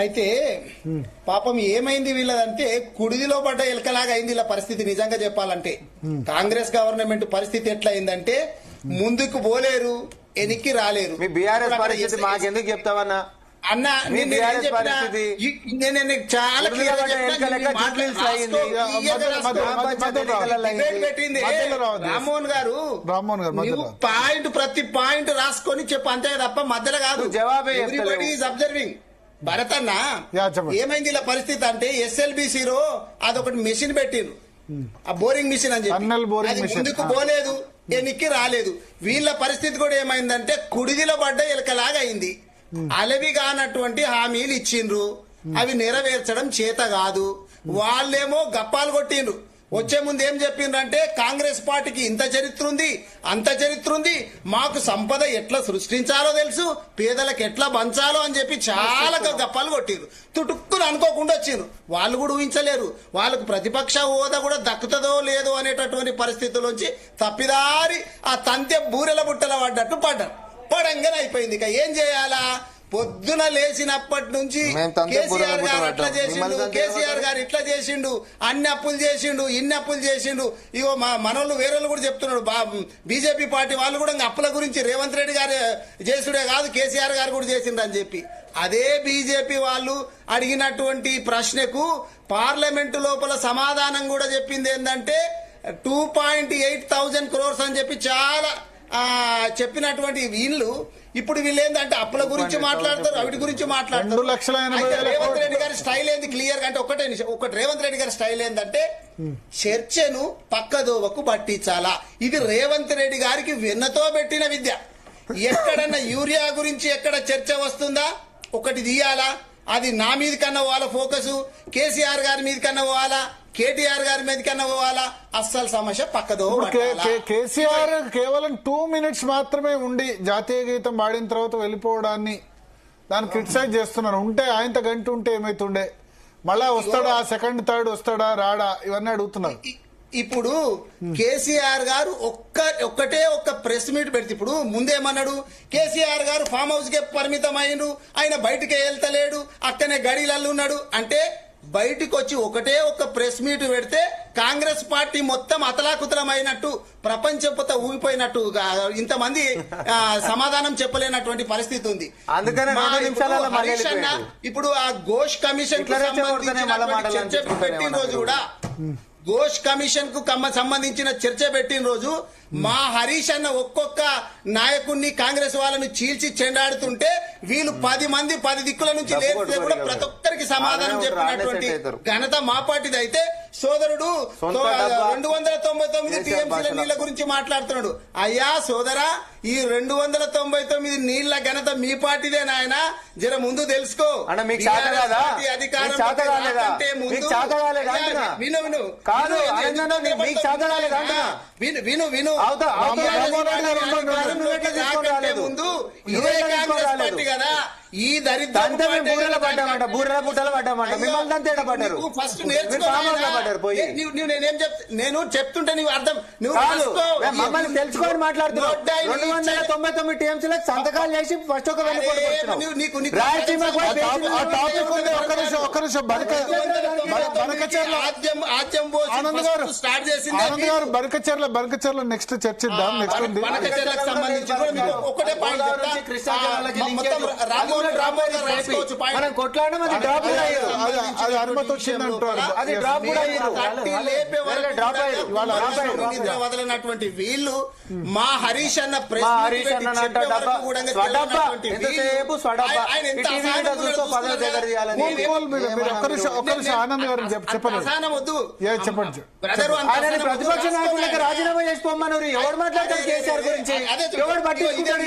అయితే పాపం ఏమైంది వీళ్ళదంటే కుడిదిలో పడ్డ ఎలకలాగా అయింది ఇలా పరిస్థితి. నిజంగా చెప్పాలంటే కాంగ్రెస్ గవర్నమెంట్ పరిస్థితి ఎట్లా అయిందంటే ముందుకు పోలేరు, వెనక్కి రాలేరు. మీ బీఆర్ఎస్ పరిస్థితి మాకెందుకు చెప్తావన్నా అన్న? నేను చాలా పెట్టింది రామ్మోహన్ గారు. పాయింట్ ప్రతి పాయింట్ రాసుకొని చెప్పు అంతే తప్ప మధ్యలో కాదు. జవాబే అబ్జర్వింగ్. భరత్ అన్న ఏమైంది ఇలా పరిస్థితి అంటే ఎస్ఎల్బిసిలో అదొకటి మెషిన్ పెట్టిండ్రు, ఆ బోరింగ్ మిషన్ అని చెప్పి ముందుకు పోలేదు, ఎన్నికి రాలేదు. వీళ్ళ పరిస్థితి కూడా ఏమైందంటే కుడిదిలో పడ్డ ఎలకలాగా అయింది. అలవి కానటువంటి హామీలు ఇచ్చిండ్రు, అవి నెరవేర్చడం చేత కాదు. వాళ్ళేమో గప్పాలు కొట్టిండ్రు. వచ్చే ముందు ఏం చెప్పిండ్రంటే కాంగ్రెస్ పార్టీకి ఇంత చరిత్ర ఉంది, అంత చరిత్ర ఉంది, మాకు సంపద ఎట్లా సృష్టించాలో తెలుసు, పేదలకు ఎట్లా పంచాలో అని చెప్పి చాలా గప్పాలు కొట్టిండ్రు. తుటుక్కులు అనుకోకుండా వచ్చిండ్రు. వాళ్ళు కూడా ఊహించలేరు వాళ్ళకు ప్రతిపక్ష హోదా కూడా దక్కుతుందో లేదో అనేటటువంటి పరిస్థితుల్లోంచి తప్పిదారి ఆ తంతె బూరెల బుట్టల పడ్డట్టు పడంగానే అయిపోయింది. ఇక ఏం చేయాలా? పొద్దున లేచినప్పటి నుంచి కేసీఆర్ గారు అట్లా చేసిండు, కేసీఆర్ గారు ఇట్లా చేసిండు, అన్ని అప్పులు చేసిండు, ఇన్ని అప్పులు చేసిండు. ఇగో మా మనోళ్ళు వేరేళ్ళు కూడా చెప్తున్నాడు, బీజేపీ పార్టీ వాళ్ళు కూడా అప్పుల గురించి రేవంత్ రెడ్డి గారు చేసుడే కాదు కేసీఆర్ గారు కూడా చేసిండు అని చెప్పి. అదే బీజేపీ వాళ్ళు అడిగినటువంటి ప్రశ్నకు పార్లమెంటు లోపల సమాధానం కూడా చెప్పింది ఏంటంటే 2.8 crores అని చెప్పి చాలా చెప్పినటువంటి వీళ్ళు ఇప్పుడు వీళ్ళు ఏంటంటే అప్పుల గురించి మాట్లాడతారు, అవిటి గురించి మాట్లాడతారు. రేవంత్ రెడ్డి గారి స్టైల్ ఏంది క్లియర్ గా అంటే ఒకటి రేవంత్ రెడ్డి గారి స్టైల్ ఏంటంటే చర్చను పక్కదోవకు పట్టించాలా. ఇది రేవంత్ రెడ్డి గారికి వెన్నతో పెట్టిన విద్య. ఎక్కడన్నా యూరియా గురించి ఎక్కడ చర్చ వస్తుందా ఒకటి తీయాలా, అది నా మీద కన్నా పోవాలా ఫోకస్, కేసీఆర్ గారి మీద కన్నా పోవాలా, కేటీఆర్ గారి మీద కన్నా పోవాలా, అస్సలు సమస్య పక్కదో. కేసీఆర్ కేవలం 2 minutes మాత్రమే ఉండి జాతీయ గీతం పాడిన తర్వాత వెళ్ళిపోవడాన్ని దాన్ని క్రిటిసైజ్ చేస్తున్నారు. ఉంటే ఆయనతో గంట ఉంటే ఏమైతుండే, మళ్ళా వస్తాడా, సెకండ్ థర్డ్ వస్తాడా రాడా, ఇవన్నీ అడుగుతున్నారు. ఇప్పుడు కేసీఆర్ గారు ఒక్కటే ప్రెస్ మీట్ పెడితే ఇప్పుడు ముందేమన్నాడు, కేసీఆర్ గారు ఫామ్ హౌస్ కే పరిమితం అయ్యిండు, ఆయన బయటకే వెళ్తలేడు, అక్కనే గడిలల్లు ఉన్నాడు అంటే బయటికి వచ్చి ఒకే ప్రెస్ మీట్ పెడితే కాంగ్రెస్ పార్టీ మొత్తం అతలాకుతలం అయినట్టు, ప్రపంచంతో ఊగిపోయినట్టు ఇంతమంది సమాధానం చెప్పలేనటువంటి పరిస్థితి ఉంది. ఇప్పుడు ఆ ఘోష్ కమిషన్ చర్చ పెట్టిన రోజు కూడా ఘోష్ కమిషన్ కు సంబంధించిన చర్చ పెట్టిన రోజు మా హరీష్ అన్న ఒక్కొక్క నాయకుడిని కాంగ్రెస్ వాళ్ళని చీల్చి చెండాడుతుంటే వీళ్ళు 10 మంది 10 దిక్కుల నుంచి లేస్తే కూడా ప్రతి ఒక్కరికి సమాధానం చెప్పినటువంటి ఘనత మా పార్టీది. అయితే సోదరుడు 299 టీఎంసీల నీళ్ల గురించి మాట్లాడుతున్నాడు. అయ్యా సోదరా, ఈ 299 నీళ్ల ఘనత మీ పార్టీదే నాయన, జర ముందు తెలుసుకో. అధికారం విను విను ముందు ఇదే కాంగ్రెస్ పార్టీ కదా, ఈ దరిద్రం బూరెల బుట్టలు పడ్డామంట, మిమ్మల్ని తేడా పడ్డారు. ఫస్ట్ నేను చెప్తుంటే నీవు అర్థం మమ్మల్ని తెలుసుకొని మాట్లాడుతున్నావు. 299 టీఎంసీలకు సంతకాలు చేసి ఫస్ట్ ఒక బనకచర్ల నెక్స్ట్ చర్చిద్దాం. నెక్స్ట్ ఉంది ఒకటే అది అనుమతి వచ్చిందంటారు. వదలనటువంటి వీళ్ళు మా హరీష్ అన్న ఆనంద్ గారు చెప్పండి వద్దు చెప్పండి. ప్రతిపక్ష నాయకులకు రాజీనామా చేసుకోమన్నారు. ఎవరు మాట్లాడతారు కేసీఆర్ గురించి? ఎవరు పట్టించుకుంటాడు?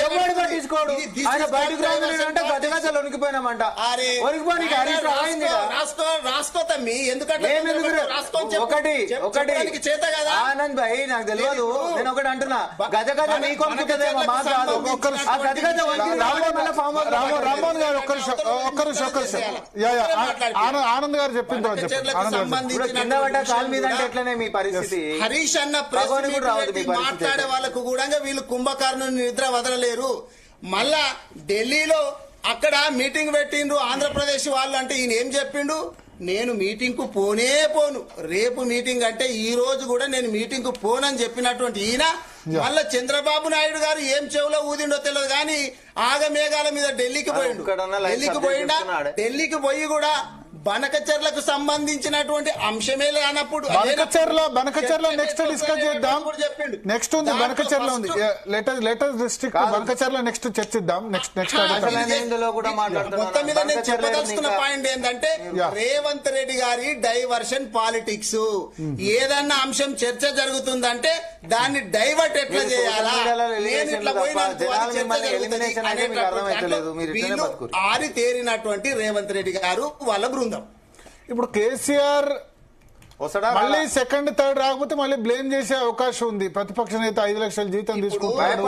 ఎవరు పట్టించుకోడు? ఆయన బయటకు రావాలంటే గజగజలు వణికిపోయినామంట. వణికిపోయి రాసుకో తమ్మి, ఎందుకంటే ఒకటి చేత కదా ఆనంద్ భాయ్, నాకు తెలియదు. నేను ఒకటి అంటున్నా, గజగజ మీకు వణుకుతుందేమో, మాకు కాదు. రామ్మోహన్ గారు ఆనంద్ గారు చెప్పింది కింద పడ్డ కాలు మీద అంటే ఎట్లనే మీ పరిస్థితి. హరీష్ అన్న మాట్లాడే వాళ్ళకు కూడా వీళ్ళు కుంభకర్ణుని నిద్ర వదలలేరు. మళ్ళా ఢిల్లీలో అక్కడ మీటింగ్ పెట్టిండ్రు ఆంధ్రప్రదేశ్ వాళ్ళు అంటే ఈయన ఏం చెప్పిండు, నేను మీటింగ్ కు పోనే పోను, రేపు మీటింగ్ అంటే ఈ రోజు కూడా నేను మీటింగ్ కు పోనని చెప్పినటువంటి ఈయన మళ్ళా చంద్రబాబు నాయుడు గారు ఏం చెవులో ఊదిండో తెలియదు కానీ ఆగమేఘాల మీద ఢిల్లీకి పోయిండు. ఢిల్లీకి పోయి కూడా బనకచర్లకు సంబంధించినటువంటి అంశమే లేనప్పుడు బనకచర్ల నెక్స్ట్ డిస్కస్ చేద్దాం. నెక్స్ట్ ఉంది బనకచర్ల ఉంది, లెటర్ డిస్ట్రిక్ట్ బనకచర్ల నెక్స్ట్ చర్చిద్దాం. నెక్స్ట్ మొత్తం మీద నేను చెప్పదలుచుకున్న పాయింట్ ఏంటంటే రేవంత్ రెడ్డి గారి డైవర్షన్ పాలిటిక్స్. ఏదన్నా అంశం చర్చ జరుగుతుందంటే దాన్ని డైవర్ట్ ఎట్లా చేయాలా, నేను ఇట్లా పోయినా వీళ్ళు ఆరి తేరినటువంటి రేవంత్ రెడ్డి గారు వాళ్ళ బృందం. ఇప్పుడు కేసీఆర్ మళ్ళీ సెకండ్ థర్డ్ రాకపోతే మళ్ళీ బ్లేమ్ చేసే అవకాశం ఉంది. ప్రతిపక్ష నేత 5 లక్షల జీతం తీసుకుంటాడు.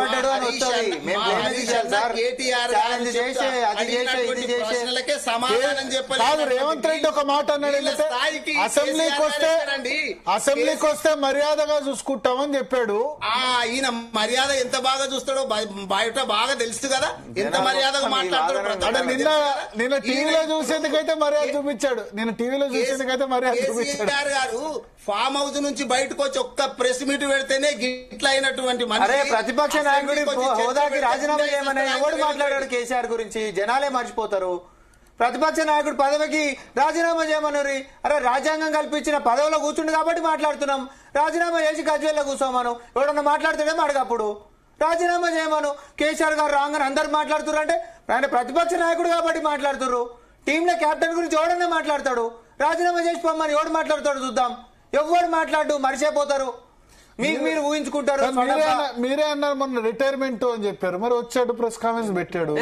కాదు, రేవంత్ రెడ్డి ఒక మాట అన్నాడు, అసెంబ్లీకి వస్తే మర్యాదగా చూసుకుంటామని చెప్పాడు. ఈయన మర్యాద ఎంత బాగా చూస్తాడో బయట బాగా తెలుసు కదా, ఎంత మర్యాదగా మాట్లాడతాడు. నిన్న టీవీలో చూసేందుకైతే మర్యాద చూపించాడు. ఫామ్ హౌస్ నుంచి బయటకు వచ్చి ఒక్క ప్రెస్ మీట్ పెడితేనే గిట్ల అయినటువంటి ప్రతిపక్ష నాయకుడి హోదాకి రాజీనామా చేయమని ఎవడు మాట్లాడాడు కేసీఆర్ గురించి? జనాలే మర్చిపోతారు. ప్రతిపక్ష నాయకుడు పదవికి రాజీనామా చేయమన్నారు. అరే రాజ్యాంగం కల్పించిన పదవిలో కూర్చుండు కాబట్టి మాట్లాడుతున్నాం. రాజీనామా చేసి గజ్వేల్లో కూర్చోమను. ఎవడన్నా మాట్లాడుతాడేమో అడగప్పుడు రాజీనామా చేయమను. కేసీఆర్ గారు రాంగ్ అని అందరు మాట్లాడుతున్నారు అంటే ఆయన ప్రతిపక్ష నాయకుడు కాబట్టి మాట్లాడుతున్నారు. టీంలో కెప్టెన్ గురించి ఎవడన్నా మాట్లాడతాడు. రాజీనామా చేసి పోమని ఎవడు మాట్లాడతాడు చూద్దాం. ఎవరు మాట్లాడు మర్చిపోతారు. మీకు మీరు ఊహించుకుంటారు. మీరే అన్నారు మొన్న రిటైర్మెంట్ అని చెప్పారు, మరి వచ్చాడు ప్రెస్ కాన్ఫరెన్స్ పెట్టాడు.